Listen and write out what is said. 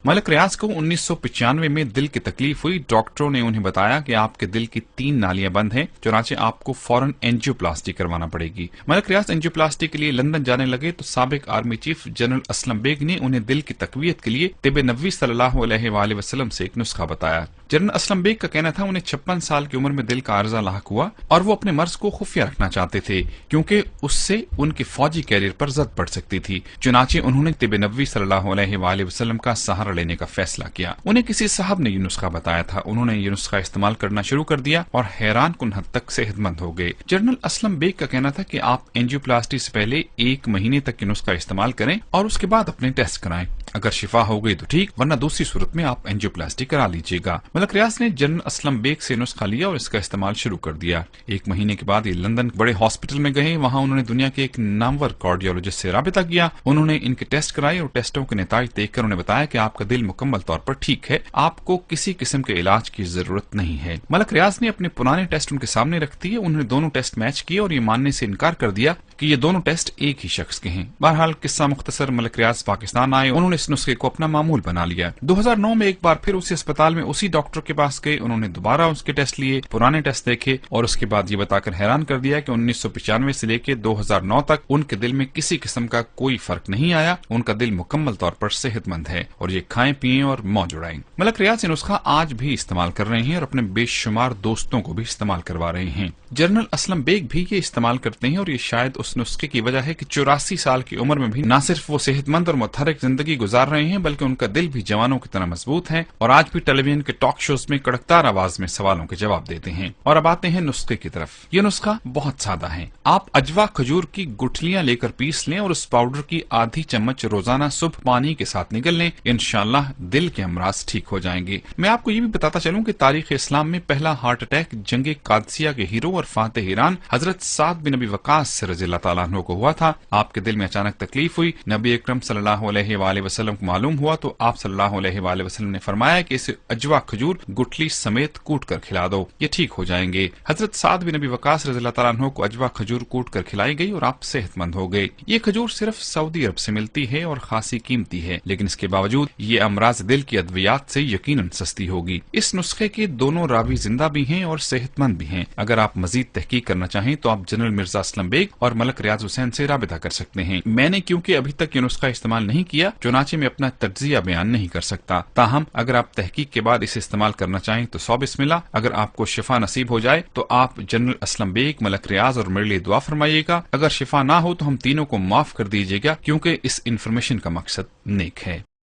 मलक रियाज को 1995 में दिल की तकलीफ हुई। डॉक्टरों ने उन्हें बताया कि आपके दिल की 3 नालियां बंद हैं, चुनाचे आपको फौरन एंजियोप्लास्टी करवाना पड़ेगी। मलक रियाज एंजियोप्लास्टी के लिए लंदन जाने लगे तो साबिक army chief general Aslam Beg ने उन्हें दिल की तकवीत के लिए तिब नबवी सल्लल्लाहु अलैहि वसल्लम से एक नुस्खा बताया। जनरल असलम बेग का कहना था उन्हें 56 साल की उम्र में दिल का आर्जा लाहक हुआ और वो अपने मर्ज को खुफिया रखना चाहते थे क्योंकि उससे उनके फौजी कैरियर पर जद पड़ सकती थी। चुनाचे उन्होंने तिब नबवी सल्लल्लाहु अलैहि वसल्लम का सहारा लेने का फैसला किया। उन्हें किसी साहब ने ये नुस्खा बताया था। उन्होंने ये नुस्खा इस्तेमाल करना शुरू कर दिया और हैरान कुन हद तक सेहतमंद हो गए। जनरल असलम बेग का कहना था कि आप एंजियोप्लास्टी से पहले 1 महीने तक ये नुस्खा इस्तेमाल करें और उसके बाद अपने टेस्ट कराएं। अगर शिफा हो गई तो ठीक, वरना दूसरी सूरत में आप एंजियोप्लास्टी करा लीजिएगा। मलक रियाज ने जनरल असलम बेग से नुस्खा लिया और इसका इस्तेमाल शुरू कर दिया। 1 महीने के बाद ये लंदन बड़े हॉस्पिटल में गए। वहां उन्होंने दुनिया के एक नामवर कार्डियोलॉजिस्ट से राबिता किया। उन्होंने इनके टेस्ट कराए और टेस्टों के नतीजे देखकर उन्हें बताया कि आपका दिल मुकम्मल तौर पर ठीक है, आपको किसी किस्म के इलाज की जरूरत नहीं है। मलक रियाज ने अपने पुराने टेस्ट उनके सामने रख दिए। उन्होंने दोनों टेस्ट मैच किए और ये मानने से इनकार कर दिया कि ये दोनों टेस्ट एक ही शख्स के हैं। बहरहाल किस्सा मुख्तसर, मलक रियाज पाकिस्तान आए। उन्होंने इस नुस्खे को अपना मामूल बना लिया। 2009 में एक बार फिर उसी अस्पताल में उसी डॉक्टर के पास गए। उन्होंने दोबारा उसके टेस्ट लिए, पुराने टेस्ट देखे और उसके बाद ये बताकर हैरान कर दिया कि 1995 से लेकर 2009 तक उनके दिल में किसी किस्म का कोई फर्क नहीं आया। उनका दिल मुकम्मल तौर पर सेहतमंद है और ये खाएं पिएं और मौज उड़ाएं। मलक रियाज ये नुस्खा आज भी इस्तेमाल कर रहे हैं और अपने बेशुमार दोस्तों को भी इस्तेमाल करवा रहे हैं। जनरल असलम बेग भी ये इस्तेमाल करते हैं और ये शायद उस नुस्खे की वजह है कि 84 साल की उम्र में भी न सिर्फ वो सेहतमंद और मुतहरक जिंदगी गुजार रहे हैं बल्कि उनका दिल भी जवानों की तरह मजबूत है और आज भी टेलीविजन के टॉक शोज में कड़कदार आवाज में सवालों के जवाब देते हैं। और अब आते हैं नुस्खे की तरफ। ये नुस्खा बहुत सादा है। आप अजवा खजूर की गुठलियां लेकर पीस लें और उस पाउडर की आधी चम्मच रोजाना सुबह पानी के साथ निगल लें। इंशाअल्लाह दिल के अमराज ठीक हो जाएंगे। मैं आपको ये भी बताता चलूं कि तारीख इस्लाम में पहला हार्ट अटैक जंगे कादसिया के हीरो और फातेह ईरान हजरत साद बिन नबी वकास से रज़ियल्लाहु तआला अन्हु को हुआ था। आपके दिल में अचानक तकलीफ हुई। नबी अकरम सल्लल्लाहु अलैहि वसल्लम को मालूम हुआ तो आप सल्लल्लाहु अलैहि वसल्लम ने फरमाया कि इसे अजवा खजूर गुठली समेत कूट कर खिला दो, ये ठीक हो जाएंगे। हजरत साद बिन नबी वकास रज़ियल्लाहु तआला अन्हु को अजवा खजूर कूट कर खिलाई गई और आप सेहतमंद हो गए। ये खजूर सिर्फ सऊदी अरब से मिलती है और खासी कीमती है, लेकिन इसके बावजूद ये अमराज दिल की अद्वियात से यकीनन सस्ती होगी। इस नुस्खे के दोनों रावी जिंदा भी हैं और सेहतमंद भी हैं। अगर आप मजीद तहकीक करना चाहें तो आप जनरल मिर्जा असलम बेग और मलक रियाज हुसैन से राबिता कर सकते हैं। मैंने क्योंकि अभी तक ये नुस्खा इस्तेमाल नहीं किया, चुनाचे में अपना तज्जिया बयान नहीं कर सकता। ताहम अगर आप तहकीक के बाद इसे इस्तेमाल करना चाहें तो 100 बिस्मिल्लाह। अगर आपको शिफा नसीब हो जाए तो आप जनरल असलम बेग, मलक रियाज और मेरे लिए दुआ फरमाइएगा। अगर शिफा ना हो तो हम तीनों को माफ कर दीजिएगा क्योंकि इस इंफॉर्मेशन का मकसद नेक है।